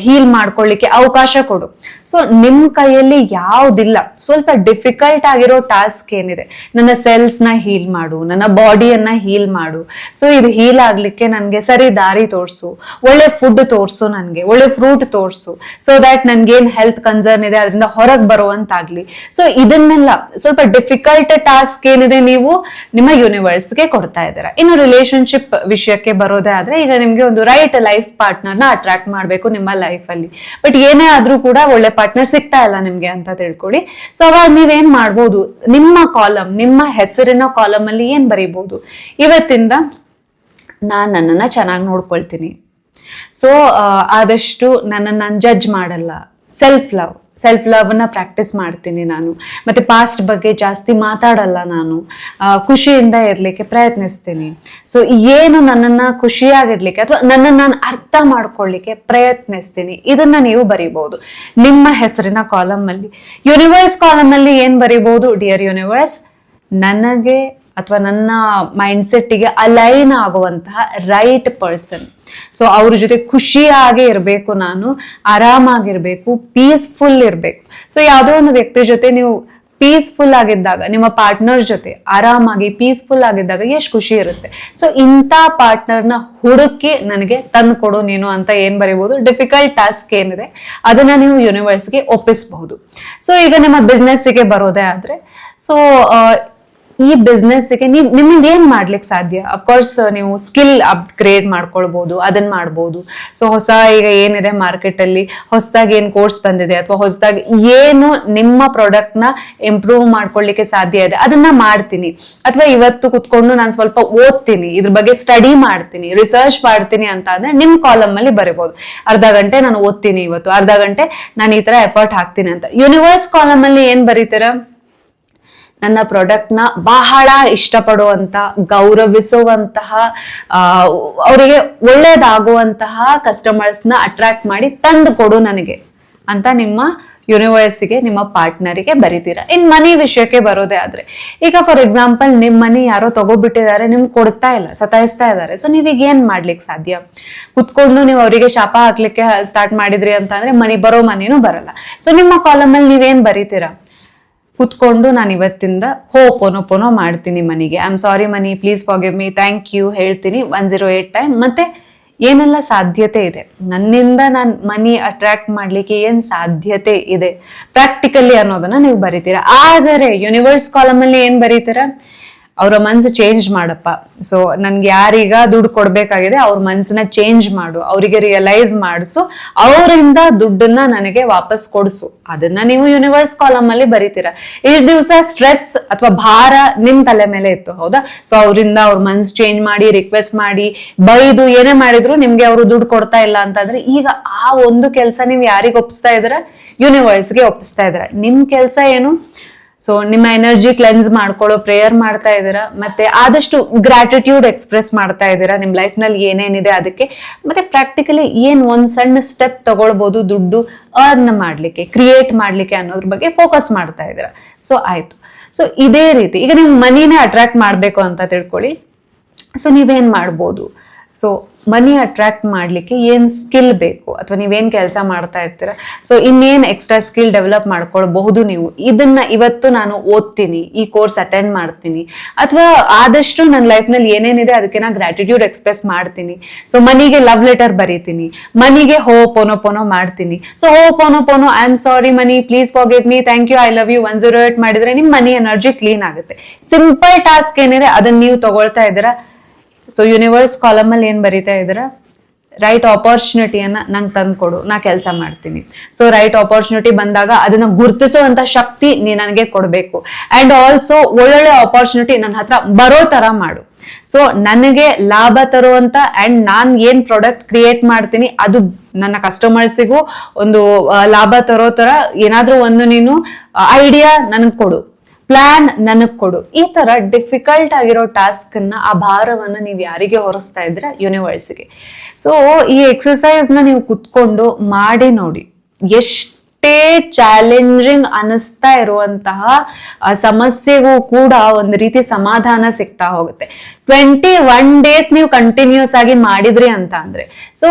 ಹೀಲ್ ಮಾಡ್ಕೊಳ್ಳಿಕ್ಕೆ ಅವಕಾಶ ಕೊಡು. ಸೊ ನಿಮ್ ಕೈಯಲ್ಲಿ ಯಾವ್ದಿಲ್ಲ, ಸ್ವಲ್ಪ ಡಿಫಿಕಲ್ಟ್ ಆಗಿರೋ ಟಾಸ್ಕ್ ಏನಿದೆ, ನನ್ನ ಸೆಲ್ಸ್ ನ ಹೀಲ್ ಮಾಡು, ನನ್ನ ಬಾಡಿಯನ್ನ ಹೀಲ್ ಮಾಡು. ಸೊ ಇದು ಹೀಲ್ ಆಗ್ಲಿಕ್ಕೆ ನನ್ಗೆ ಸರಿ ದಾರಿ ತೋರ್ಸು, ಒಳ್ಳೆ ಫುಡ್ ತೋರ್ಸು, ನನ್ಗೆ ಒಳ್ಳೆ ಫ್ರೂಟ್ ತೋರ್ಸು, ಸೊ ದಟ್ ನನ್ಗೇನ್ ಹೆಲ್ತ್ ಕನ್ಸರ್ನ್ ಇದೆ ಅದರಿಂದ ಹೊರಗೆ ಬರುವಂತಾಗ್ಲಿ. ಸೊ ಇದನ್ನೆಲ್ಲ ಸ್ವಲ್ಪ ಡಿಫಿಕಲ್ಟ್ ಟಾಸ್ಕ್ ಏನಿದೆ ನೀವು ನಿಮ್ಮ ಯೂನಿವರ್ಸ್ಗೆ ಕೊಡ್ತಾ ಇದ್ದೀರಾ. ಇನ್ನು ರಿಲೇಶನ್ಶಿಪ್ ವಿಷಯಕ್ಕೆ ಬರೋದೇ ಆದ್ರೆ, ಈಗ ನಿಮ್ಗೆ ಒಂದು ರೈಟ್ ಲೈಫ್ ಪಾರ್ಟ್ನರ್ ನ ಅಟ್ರಾಕ್ಟ್ ಮಾಡ್ಬೇಕು ನಿಮ್ಮ ಲೈಫ್ ಅಲ್ಲಿ, ಬಟ್ ಏನೇ ಆದ್ರೂ ಕೂಡ ಒಳ್ಳೆ ಪಾರ್ಟ್ನರ್ ಸಿಗ್ತಾ ಇಲ್ಲ ನಿಮ್ಗೆ ಅಂತ ತಿಳ್ಕೊಳ್ಳಿ. ಸೊ ಅವಾಗ ನೀವೇನ್ ಮಾಡ್ಬೋದು, ನಿಮ್ಮ ಕಾಲಮ್, ನಿಮ್ಮ ಹೆಸರಿನ ಕಾಲಮ್ ಅಲ್ಲಿ ಏನ್ ಬರೀಬಹುದು, ಇವತ್ತಿಂದ ನನ್ನನ್ನ ಚೆನ್ನಾಗಿ ನೋಡ್ಕೊಳ್ತೀನಿ, ಸೊ ಆದಷ್ಟು ನನ್ನನ್ನು ನಾನು ಜಡ್ಜ್ ಮಾಡಲ್ಲ, ಸೆಲ್ಫ್ ಲವ್ ನ ಪ್ರಾಕ್ಟೀಸ್ ಮಾಡ್ತೀನಿ ನಾನು, ಮತ್ತೆ ಪಾಸ್ಟ್ ಬಗ್ಗೆ ಜಾಸ್ತಿ ಮಾತಾಡಲ್ಲ ನಾನು, ಖುಷಿಯಿಂದ ಇರ್ಲಿಕ್ಕೆ ಪ್ರಯತ್ನಿಸ್ತೀನಿ. ಸೊ ಏನು ನನ್ನನ್ನ ಖುಷಿಯಾಗಿಡ್ಲಿಕ್ಕೆ ಅಥವಾ ನನ್ನನ್ನು ನಾನು ಅರ್ಥ ಮಾಡ್ಕೊಳ್ಳಿಕ್ಕೆ ಪ್ರಯತ್ನಿಸ್ತೀನಿ, ಇದನ್ನ ನೀವು ಬರೀಬಹುದು ನಿಮ್ಮ ಹೆಸರಿನ ಕಾಲಮ್ ಅಲ್ಲಿ. ಯೂನಿವರ್ಸ್ ಕಾಲಮ್ ಅಲ್ಲಿ ಏನ್ ಬರೀಬಹುದು ಡಿಯರ್ ಯೂನಿವರ್ಸ್, ನನಗೆ ಅಥವಾ ನನ್ನ ಮೈಂಡ್ ಸೆಟ್ಗೆ ಅಲೈನ್ ಆಗುವಂತಹ ರೈಟ್ ಪರ್ಸನ್, ಸೊ ಅವ್ರ ಜೊತೆ ಖುಷಿಯಾಗಿ ಇರಬೇಕು, ನಾನು ಆರಾಮಾಗಿರ್ಬೇಕು, ಪೀಸ್ಫುಲ್ ಇರ್ಬೇಕು. ಸೊ ಯಾವುದೋ ಒಂದು ವ್ಯಕ್ತಿ ಜೊತೆ ನೀವು ಪೀಸ್ಫುಲ್ ಆಗಿದ್ದಾಗ, ನಿಮ್ಮ ಪಾರ್ಟ್ನರ್ ಜೊತೆ ಆರಾಮಾಗಿ ಪೀಸ್ಫುಲ್ ಆಗಿದ್ದಾಗ ಎಷ್ಟು ಖುಷಿ ಇರುತ್ತೆ. ಸೊ ಇಂಥ ಪಾರ್ಟ್ನರ್ನ ಹುಡುಕಿ ನನಗೆ ತಂದು ಕೊಡು ನೀನು ಅಂತ ಏನ್ ಬರೀಬಹುದು, ಡಿಫಿಕಲ್ಟ್ ಟಾಸ್ಕ್ ಏನಿದೆ ಅದನ್ನ ನೀವು ಯೂನಿವರ್ಸ್ಗೆ ಒಪ್ಪಿಸಬಹುದು. ಸೊ ಈಗ ನಿಮ್ಮ ಬಿಸ್ನೆಸ್ಗೆ ಬರೋದೇ ಆದ್ರೆ, ಸೊ ಈ ಬಿಸ್ನೆಸ್ಗೆ ನಿಮ್ಮಿಂದ ಏನ್ ಮಾಡ್ಲಿಕ್ಕೆ ಸಾಧ್ಯ, ಅಫ್ಕೋರ್ಸ್ ನೀವು ಸ್ಕಿಲ್ ಅಪ್ಗ್ರೇಡ್ ಮಾಡ್ಕೊಳ್ಬಹುದು, ಅದನ್ನ ಮಾಡ್ಬೋದು. ಸೊ ಹೊಸ ಈಗ ಏನಿದೆ ಮಾರ್ಕೆಟ್ ಅಲ್ಲಿ ಹೊಸದಾಗಿ ಏನ್ ಕೋರ್ಸ್ ಬಂದಿದೆ ಅಥವಾ ಹೊಸದಾಗಿ ಏನು ನಿಮ್ಮ ಪ್ರಾಡಕ್ಟ್ ನ ಇಂಪ್ರೂವ್ ಮಾಡ್ಕೊಳ್ಳಿಕ್ಕೆ ಸಾಧ್ಯ ಇದೆ ಅದನ್ನ ಮಾಡ್ತೀನಿ, ಅಥವಾ ಇವತ್ತು ಕುತ್ಕೊಂಡು ನಾನು ಸ್ವಲ್ಪ ಓದ್ತೀನಿ, ಇದ್ರ ಬಗ್ಗೆ ಸ್ಟಡಿ ಮಾಡ್ತೀನಿ, ರಿಸರ್ಚ್ ಮಾಡ್ತೀನಿ ಅಂತ ಅಂದ್ರೆ ನಿಮ್ ಕಾಲಮ್ ಅಲ್ಲಿ ಬರೀಬಹುದು. ಅರ್ಧ ಗಂಟೆ ನಾನು ಓದ್ತೀನಿ ಇವತ್ತು, ಅರ್ಧ ಗಂಟೆ ನಾನು ಈ ತರ ಎಫರ್ಟ್ ಹಾಕ್ತೀನಿ ಅಂತ. ಯೂನಿವರ್ಸ್ ಕಾಲಮ್ ಅಲ್ಲಿ ಏನ್ ಬರೀತೀರಾ, ನನ್ನ ಪ್ರಾಡಕ್ಟ್ ನ ಬಹಳ ಇಷ್ಟಪಡುವಂತ, ಗೌರವಿಸುವಂತಹ, ಅವರಿಗೆ ಒಳ್ಳೇದಾಗುವಂತಹ ಕಸ್ಟಮರ್ಸ್ ನ ಅಟ್ರಾಕ್ಟ್ ಮಾಡಿ ತಂದು ಕೊಡು ನನಗೆ ಅಂತ ನಿಮ್ಮ ಯೂನಿವರ್ಸ್ಗೆ, ನಿಮ್ಮ ಪಾರ್ಟ್ನರಿಗೆ ಬರೀತೀರಾ. ಇನ್ ಮನಿ ವಿಷಯಕ್ಕೆ ಬರೋದೇ ಆದ್ರೆ, ಈಗ ಫಾರ್ ಎಕ್ಸಾಂಪಲ್ ನಿಮ್ ಮನಿ ಯಾರೋ ತಗೋಬಿಟ್ಟಿದ್ದಾರೆ, ನಿಮ್ಗೆ ಕೊಡ್ತಾ ಇಲ್ಲ, ಸತಾಯಿಸ್ತಾ ಇದ್ದಾರೆ. ಸೊ ನೀವೀಗ ಏನ್ ಮಾಡ್ಲಿಕ್ಕೆ ಸಾಧ್ಯ, ಕುತ್ಕೊಂಡು ನೀವು ಅವರಿಗೆ ಶಾಪ ಹಾಕ್ಲಿಕ್ಕೆ ಸ್ಟಾರ್ಟ್ ಮಾಡಿದ್ರಿ ಅಂತ ಅಂದ್ರೆ ಮನಿ ಬರೋ ಮನಿನೂ ಬರಲ್ಲ. ಸೊ ನಿಮ್ಮ ಕಾಲಮ್ ಅಲ್ಲಿ ನೀವೇನ್ ಬರೀತೀರಾ, ಕುತ್ಕೊಂಡು ನಾನು ಇವತ್ತಿಂದ ಹೋಪೋನೋಪೋನೋ ಮಾಡ್ತೀನಿ ಮನಿಗೆ, I am sorry money, please forgive me, thank you ಹೇಳ್ತೀನಿ 108 ಟೈಮ್. ಮತ್ತೆ ಏನೆಲ್ಲ ಸಾಧ್ಯತೆ ಇದೆ ನನ್ನಿಂದ ನಾನು ಮನಿ ಅಟ್ರಾಕ್ಟ್ ಮಾಡ್ಲಿಕ್ಕೆ, ಏನ್ ಸಾಧ್ಯತೆ ಇದೆ ಪ್ರಾಕ್ಟಿಕಲಿ ಅನ್ನೋದನ್ನ ನೀವು ಬರೀತೀರಾ. ಆದರೆ ಯೂನಿವರ್ಸ್ ಕಾಲಮ್ ಅಲ್ಲಿ ಏನ್ ಬರೀತೀರಾ, ಅವರ ಮನ್ಸು ಚೇಂಜ್ ಮಾಡಪ್ಪ. ಸೊ ನನ್ಗೆ ಯಾರೀಗ ದುಡ್ಡು ಕೊಡ್ಬೇಕಾಗಿದೆ ಅವ್ರ ಮನ್ಸನ್ನ ಚೇಂಜ್ ಮಾಡು, ಅವರಿಗೆ ರಿಯಲೈಸ್ ಮಾಡಿಸು, ಅವರಿಂದ ದುಡ್ಡನ್ನ ನನಗೆ ವಾಪಸ್ ಕೊಡಿಸು, ಅದನ್ನ ನೀವು ಯೂನಿವರ್ಸ್ ಕಾಲಮ್ ಅಲ್ಲಿ ಬರೀತೀರಾ. ಇಷ್ಟು ದಿವಸ ಸ್ಟ್ರೆಸ್ ಅಥವಾ ಭಾರ ನಿಮ್ ತಲೆ ಮೇಲೆ ಇತ್ತು, ಹೌದಾ. ಸೊ ಅವರಿಂದ ಅವ್ರ ಮನ್ಸು ಚೇಂಜ್ ಮಾಡಿ, ರಿಕ್ವೆಸ್ಟ್ ಮಾಡಿ, ಬೈದು ಏನೇ ಮಾಡಿದ್ರು ನಿಮ್ಗೆ ಅವರು ದುಡ್ಡು ಕೊಡ್ತಾ ಇಲ್ಲ ಅಂತಂದ್ರೆ, ಈಗ ಆ ಒಂದು ಕೆಲಸ ನೀವು ಯಾರಿಗೆ ಒಪ್ಪಿಸ್ತಾ ಇದ್ದೀರಾ, ಯೂನಿವರ್ಸ್ಗೆ ಒಪ್ಪಿಸ್ತಾ ಇದ್ದೀರಾ. ನಿಮ್ ಕೆಲಸ ಏನು, ಸೊ ನಿಮ್ಮ ಎನರ್ಜಿ ಕ್ಲೆನ್ಸ್ ಮಾಡ್ಕೊಳ್ಳೋ ಪ್ರೇಯರ್ ಮಾಡ್ತಾ ಇದ್ದೀರಾ, ಮತ್ತೆ ಆದಷ್ಟು ಗ್ರಾಟಿಟ್ಯೂಡ್ ಎಕ್ಸ್ಪ್ರೆಸ್ ಮಾಡ್ತಾ ಇದ್ದೀರಾ ನಿಮ್ ಲೈಫ್ ನಲ್ಲಿ ಏನೇನಿದೆ ಅದಕ್ಕೆ, ಮತ್ತೆ ಪ್ರಾಕ್ಟಿಕಲಿ ಏನ್ ಒಂದ್ ಸಣ್ಣ ಸ್ಟೆಪ್ ತಗೊಳ್ಬಹುದು ದುಡ್ಡು ಅರ್ನ್ ಮಾಡ್ಲಿಕ್ಕೆ, ಕ್ರಿಯೇಟ್ ಮಾಡ್ಲಿಕ್ಕೆ ಅನ್ನೋದ್ರ ಬಗ್ಗೆ ಫೋಕಸ್ ಮಾಡ್ತಾ ಇದ್ದೀರಾ. ಸೊ ಆಯ್ತು. ಸೊ ಇದೇ ರೀತಿ ಈಗ ನೀವು ಮನಿನೇ ಅಟ್ರಾಕ್ಟ್ ಮಾಡ್ಬೇಕು ಅಂತ ತಿಳ್ಕೊಳ್ಳಿ. ಸೊ ನೀವೇನ್ ಮಾಡ್ಬೋದು, ಸೊ ಮನಿ ಅಟ್ರಾಕ್ಟ್ ಮಾಡ್ಲಿಕ್ಕೆ ಏನ್ ಸ್ಕಿಲ್ ಬೇಕು, ಅಥವಾ ನೀವೇನ್ ಕೆಲಸ ಮಾಡ್ತಾ ಇರ್ತೀರ, ಸೊ ಇನ್ನೇನ್ ಎಕ್ಸ್ಟ್ರಾ ಸ್ಕಿಲ್ ಡೆವಲಪ್ ಮಾಡ್ಕೊಳ್ಬಹುದು ನೀವು. ಇದನ್ನ ಇವತ್ತು ನಾನು ಓದ್ತೀನಿ, ಈ ಕೋರ್ಸ್ ಅಟೆಂಡ್ ಮಾಡ್ತೀನಿ, ಅಥವಾ ಆದಷ್ಟು ನನ್ನ ಲೈಫ್ ನಲ್ಲಿ ಏನೇನಿದೆ ಅದಕ್ಕೆ ನಾ ಗ್ರಾಟಿಟ್ಯೂಡ್ ಎಕ್ಸ್ಪ್ರೆಸ್ ಮಾಡ್ತೀನಿ. ಸೊ ಮನಿಗೆ ಲವ್ ಲೆಟರ್ ಬರೀತೀನಿ, ಮನಿಗೆ ಹೋಪೋನೋಪೋನೋ ಮಾಡ್ತೀನಿ. So ho'oponopono I am sorry money, please forgive me, thank you, I love you, 108 ಮಾಡಿದ್ರೆ ನಿಮ್ ಮನಿ ಎನರ್ಜಿ ಕ್ಲೀನ್ ಆಗುತ್ತೆ. ಸಿಂಪಲ್ ಟಾಸ್ಕ್ ಏನಿದೆ ಅದನ್ನ ನೀವು ತಗೊಳ್ತಾ ಇದ್ದೀರಾ. ಸೊ ಯೂನಿವರ್ಸ್ ಕಾಲಮ್ ಅಲ್ಲಿ ಏನ್ ಬರೀತಾ ಇದ್ದೀರಾ, ರೈಟ್ ಆಪರ್ಚುನಿಟಿಯನ್ನ ನಂಗೆ ತಂದ್ಕೊಡು, ನಾ ಕೆಲಸ ಮಾಡ್ತೀನಿ. ಸೊ ರೈಟ್ ಆಪರ್ಚುನಿಟಿ ಬಂದಾಗ ಅದನ್ನ ಗುರ್ತಿಸುವಂತ ಶಕ್ತಿ ನೀ ನನಗೆ ಕೊಡ್ಬೇಕು. ಅಂಡ್ ಆಲ್ಸೋ ಒಳ್ಳೊಳ್ಳೆ ಆಪರ್ಚುನಿಟಿ ನನ್ನ ಹತ್ರ ಬರೋ ತರ ಮಾಡು. ಸೊ ನನಗೆ ಲಾಭ ತರುವಂತ ಅಂಡ್ ನಾನ್ ಏನ್ ಪ್ರಾಡಕ್ಟ್ ಕ್ರಿಯೇಟ್ ಮಾಡ್ತೀನಿ ಅದು ನನ್ನ ಕಸ್ಟಮರ್ಸಿಗೂ ಒಂದು ಲಾಭ ತರೋ ತರ ಏನಾದ್ರೂ ಒಂದು ನೀನು ಐಡಿಯಾ ನನಗ್ ಕೊಡು, ಪ್ಲಾನ್ ನನಗ್ ಕೊಡು. ಈ ತರ ಡಿಫಿಕಲ್ಟ್ ಆಗಿರೋ ಟಾಸ್ಕ್ ಅನ್ನ, ಆ ಭಾರವನ್ನ ನೀವು ಯಾರಿಗೆ ಹೊರಿಸ್ತಾ ಇದ್ರೆ ಯೂನಿವರ್ಸ್ಗೆ. ಸೊ ಈ ಎಕ್ಸಸೈಸ್ ನ ನೀವು ಕುತ್ಕೊಂಡು ಮಾಡಿ ನೋಡಿ. ಎಷ್ಟೇ ಚಾಲೆಂಜಿಂಗ್ ಅನಿಸ್ತಾ ಇರುವಂತಹ ಸಮಸ್ಯೆಗೂ ಕೂಡ ಒಂದು ರೀತಿ ಸಮಾಧಾನ ಸಿಗ್ತಾ ಹೋಗುತ್ತೆ. 21 days ನೀವು ಕಂಟಿನ್ಯೂಸ್ ಆಗಿ ಮಾಡಿದ್ರಿ ಅಂತ ಅಂದ್ರೆ, ಸೊ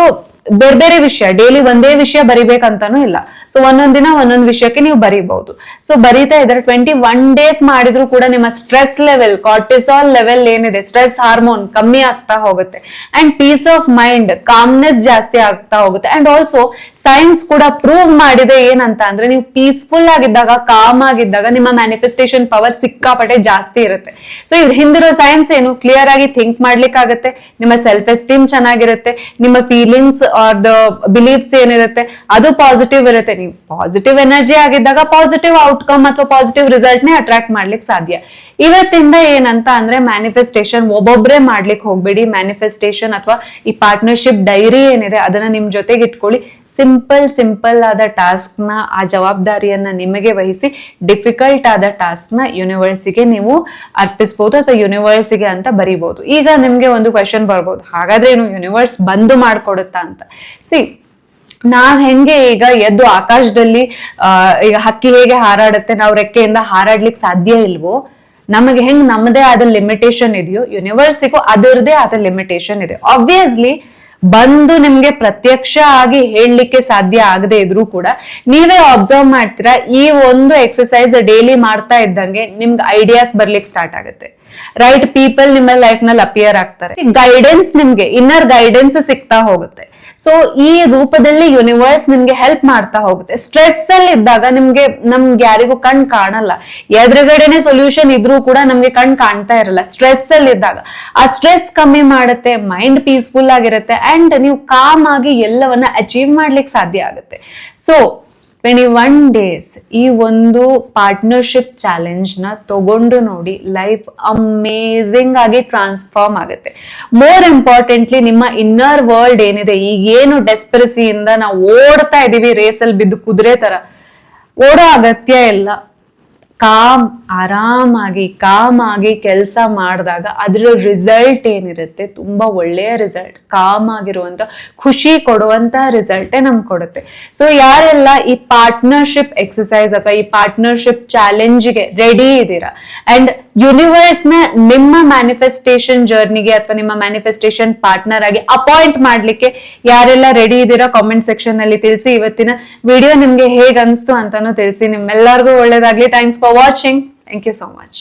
ಬೇರೆ ಬೇರೆ ವಿಷಯ, ಡೈಲಿ ಒಂದೇ ವಿಷಯ ಬರಿಬೇಕಂತಾನು ಇಲ್ಲ. ಸೊ ಒಂದೊಂದ್ ದಿನ ಒಂದೊಂದ್ ವಿಷಯಕ್ಕೆ ನೀವು ಬರೀಬಹುದು. ಸೊ ಬರೀತಾ ಇದ್ರೆ 21 days ಮಾಡಿದ್ರು ಕೂಡ ನಿಮ್ಮ ಸ್ಟ್ರೆಸ್ ಲೆವೆಲ್, ಕಾರ್ಟಿಸಾಲ್ ಲೆವೆಲ್ ಏನಿದೆ, ಸ್ಟ್ರೆಸ್ ಹಾರ್ಮೋನ್ ಕಮ್ಮಿ ಆಗ್ತಾ ಹೋಗುತ್ತೆ. And peace of mind, calmness ಜಾಸ್ತಿ ಆಗ್ತಾ ಹೋಗುತ್ತೆ. ಅಂಡ್ ಆಲ್ಸೋ ಸೈನ್ಸ್ ಕೂಡ ಪ್ರೂವ್ ಮಾಡಿದೆ ಏನಂತ ಅಂದ್ರೆ, ನೀವು ಪೀಸ್ಫುಲ್ ಆಗಿದ್ದಾಗ, ಕಾಮ್ ಆಗಿದ್ದಾಗ ನಿಮ್ಮ ಮ್ಯಾನಿಫೆಸ್ಟೇಷನ್ ಪವರ್ ಸಿಕ್ಕಾಪಟ್ಟೆ ಜಾಸ್ತಿ ಇರುತ್ತೆ. ಸೊ ಇದ್ರ ಹಿಂದಿರೋ ಸೈನ್ಸ್ ಏನು, ಕ್ಲಿಯರ್ ಆಗಿ ಥಿಂಕ್ ಮಾಡ್ಲಿಕ್ಕಾಗತ್ತೆ, ನಿಮ್ಮ ಸೆಲ್ಫ್ ಎಸ್ಟೀಮ್ ಚೆನ್ನಾಗಿರುತ್ತೆ, ನಿಮ್ಮ ಫೀಲಿಂಗ್ಸ್ ಆರ್ ದ ಬಿಲೀಫ್ಸ್ ಏನಿರುತ್ತೆ ಅದು ಪಾಸಿಟಿವ್ ಇರುತ್ತೆ. ನೀವು ಪಾಸಿಟಿವ್ ಎನರ್ಜಿ ಆಗಿದ್ದಾಗ ಪಾಸಿಟಿವ್ ಔಟ್ಕಮ್ ಅಥವಾ ಪಾಸಿಟಿವ್ ರಿಸಲ್ಟ್ ನೇ ಅಟ್ರಾಕ್ಟ್ ಮಾಡ್ಲಿಕ್ಕೆ ಸಾಧ್ಯ. ಇವತ್ತಿಂದ ಏನಂತ ಅಂದ್ರೆ ಮ್ಯಾನಿಫೆಸ್ಟೇಷನ್ ಒಬ್ಬೊಬ್ರೆ ಮಾಡ್ಲಿಕ್ಕೆ ಹೋಗ್ಬೇಡಿ. ಮ್ಯಾನಿಫೆಸ್ಟೇಷನ್ ಅಥವಾ ಈ ಪಾರ್ಟ್ನರ್ಶಿಪ್ ಡೈರಿ ಏನಿದೆ ಅದನ್ನ ನಿಮ್ ಜೊತೆಗೆ ಇಟ್ಕೊಳ್ಳಿ. ಸಿಂಪಲ್ ಆದ ಟಾಸ್ಕ್ ನ, ಆ ಜವಾಬ್ದಾರಿಯನ್ನ ನಿಮಗೆ ವಹಿಸಿ ಡಿಫಿಕಲ್ಟ್ ಆದ ಟಾಸ್ಕ್ ನ ಯೂನಿವರ್ಸಿಗೆ ನೀವು ಅರ್ಪಿಸಬಹುದು ಅಥವಾ ಯೂನಿವರ್ಸಿಗೆ ಅಂತ ಬರೀಬಹುದು. ಈಗ ನಿಮ್ಗೆ ಒಂದು ಕ್ವೆಶನ್ ಬರ್ಬೋದು, ಹಾಗಾದ್ರೆ ಏನು ಯೂನಿವರ್ಸ್ ಬಂದು ಮಾಡ್ಕೊಡುತ್ತಾ ಅಂತ. ನಾವ್ ಹೆಂಗೆ ಈಗ ಎದ್ದು ಆಕಾಶದಲ್ಲಿ ಈಗ ಹಕ್ಕಿ ಹೇಗೆ ಹಾರಾಡುತ್ತೆ, ನಾವು ರೆಕ್ಕೆಯಿಂದ ಹಾರಾಡ್ಲಿಕ್ಕೆ ಸಾಧ್ಯ ಇಲ್ವೋ, ನಮಗೆ ಹೆಂಗ್ ನಮ್ಮದೇ ಆದ ಲಿಮಿಟೇಷನ್ ಇದೆಯೋ, ಯೂನಿವರ್ಸಿಗೂ ಅದರದೇ ಆದ ಲಿಮಿಟೇಷನ್ ಇದೆ. ಆಬ್ವಿಯಸ್ಲಿ ಬಂದು ನಿಮ್ಗೆ ಪ್ರತ್ಯಕ್ಷ ಆಗಿ ಹೇಳಲಿಕ್ಕೆ ಸಾಧ್ಯ ಆಗದೆ ಇದ್ರೂ ಕೂಡ ನೀವೇ ಅಬ್ಸರ್ವ್ ಮಾಡ್ತೀರಾ, ಈ ಒಂದು ಎಕ್ಸಸೈಸ್ ಡೈಲಿ ಮಾಡ್ತಾ ಇದ್ದಂಗೆ ನಿಮ್ಗೆ ಐಡಿಯಾಸ್ ಬರ್ಲಿಕ್ಕೆ ಸ್ಟಾರ್ಟ್ ಆಗುತ್ತೆ. ರೈಟ್ ಪೀಪಲ್ ನಿಮ್ಮ ಲೈಫ್ ನಲ್ಲಿ ಅಪಿಯರ್ ಆಗ್ತಾರೆ. ಗೈಡೆನ್ಸ್, ನಿಮ್ಗೆ ಇನ್ನರ್ ಗೈಡೆನ್ಸ್ ಸಿಗ್ತಾ ಹೋಗುತ್ತೆ. ಸೊ ಈ ರೂಪದಲ್ಲಿ ಯೂನಿವರ್ಸ್ ನಿಮ್ಗೆ ಹೆಲ್ಪ್ ಮಾಡ್ತಾ ಹೋಗುತ್ತೆ. ಸ್ಟ್ರೆಸ್ ಅಲ್ಲಿ ಇದ್ದಾಗ ನಮ್ಗೆ ಯಾರಿಗೂ ಕಣ್ ಕಾಣಲ್ಲ, ಎದುರುಗಡೆನೆ ಸೊಲ್ಯೂಷನ್ ಇದ್ರೂ ಕೂಡ ನಮ್ಗೆ ಕಣ್ ಕಾಣ್ತಾ ಇರಲ್ಲ. ಸ್ಟ್ರೆಸ್ ಅಲ್ಲಿ ಇದ್ದಾಗ ಆ ಸ್ಟ್ರೆಸ್ ಕಮ್ಮಿ ಮಾಡುತ್ತೆ, ಮೈಂಡ್ ಪೀಸ್ಫುಲ್ ಆಗಿರುತ್ತೆ, ಅಂಡ್ ನೀವು ಕಾಮ್ ಆಗಿ ಎಲ್ಲವನ್ನ ಅಚೀವ್ ಮಾಡ್ಲಿಕ್ಕೆ ಸಾಧ್ಯ ಆಗುತ್ತೆ. ಸೊ 21 days ಈ ಒಂದು ಪಾರ್ಟ್ನರ್ಶಿಪ್ ಚಾಲೆಂಜ್ ನ ತಗೊಂಡು ನೋಡಿ, ಲೈಫ್ ಅಮೇಝಿಂಗ್ ಆಗಿ ಟ್ರಾನ್ಸ್ಫಾರ್ಮ್ ಆಗುತ್ತೆ. ಮೋರ್ ಇಂಪಾರ್ಟೆಂಟ್ಲಿ ನಿಮ್ಮ ಇನ್ನರ್ ವರ್ಲ್ಡ್ ಏನಿದೆ, ಈಗೇನು ಡೆಸ್ಪರಸಿಯಿಂದ ನಾವು ಓಡ್ತಾ ಇದೀವಿ, ರೇಸಲ್ಲಿ ಬಿದ್ದು ಕುದುರೆ ತರ, ಓಡೋ ಅಗತ್ಯ ಇಲ್ಲ. ಕಾಮ್ ಆಗಿ ಕೆಲಸ ಮಾಡಿದಾಗ ಅದರ ರಿಸಲ್ಟ್ ಏನಿರುತ್ತೆ ತುಂಬಾ ಒಳ್ಳೆಯ ರಿಸಲ್ಟ್, ಕಾಮ್ ಆಗಿರುವಂತ ಖುಷಿ ಕೊಡುವಂತ ರಿಸಲ್ಟೇ ನಮ್ಗೆ ಕೊಡುತ್ತೆ. ಸೊ ಯಾರೆಲ್ಲ ಈ ಪಾರ್ಟ್ನರ್ಶಿಪ್ ಎಕ್ಸಸೈಸ್ ಅಥವಾ ಈ ಪಾರ್ಟ್ನರ್ಶಿಪ್ ಚಾಲೆಂಜ್ಗೆ ರೆಡಿ ಇದ್ದೀರಾ ಅಂಡ್ ಯೂನಿವರ್ಸ್ ನ ನಿಮ್ಮ ಮ್ಯಾನಿಫೆಸ್ಟೇಷನ್ ಜರ್ನಿಗೆ ಅಥವಾ ನಿಮ್ಮ ಮ್ಯಾನಿಫೆಸ್ಟೇಷನ್ ಪಾರ್ಟ್ನರ್ ಆಗಿ ಅಪಾಯಿಂಟ್ ಮಾಡ್ಲಿಕ್ಕೆ ಯಾರೆಲ್ಲ ರೆಡಿ ಇದ್ದೀರಾ ಕಾಮೆಂಟ್ ಸೆಕ್ಷನ್ ನಲ್ಲಿ ತಿಳಿಸಿ. ಇವತ್ತಿನ ವಿಡಿಯೋ ನಿಮ್ಗೆ ಹೇಗ್ ಅನ್ಸ್ತು ಅಂತಾನು ತಿಳಿಸಿ. ನಿಮ್ಮೆಲ್ಲರಿಗೂ ಒಳ್ಳೇದಾಗ್ಲಿ. Thanks for watching. Thank you so much.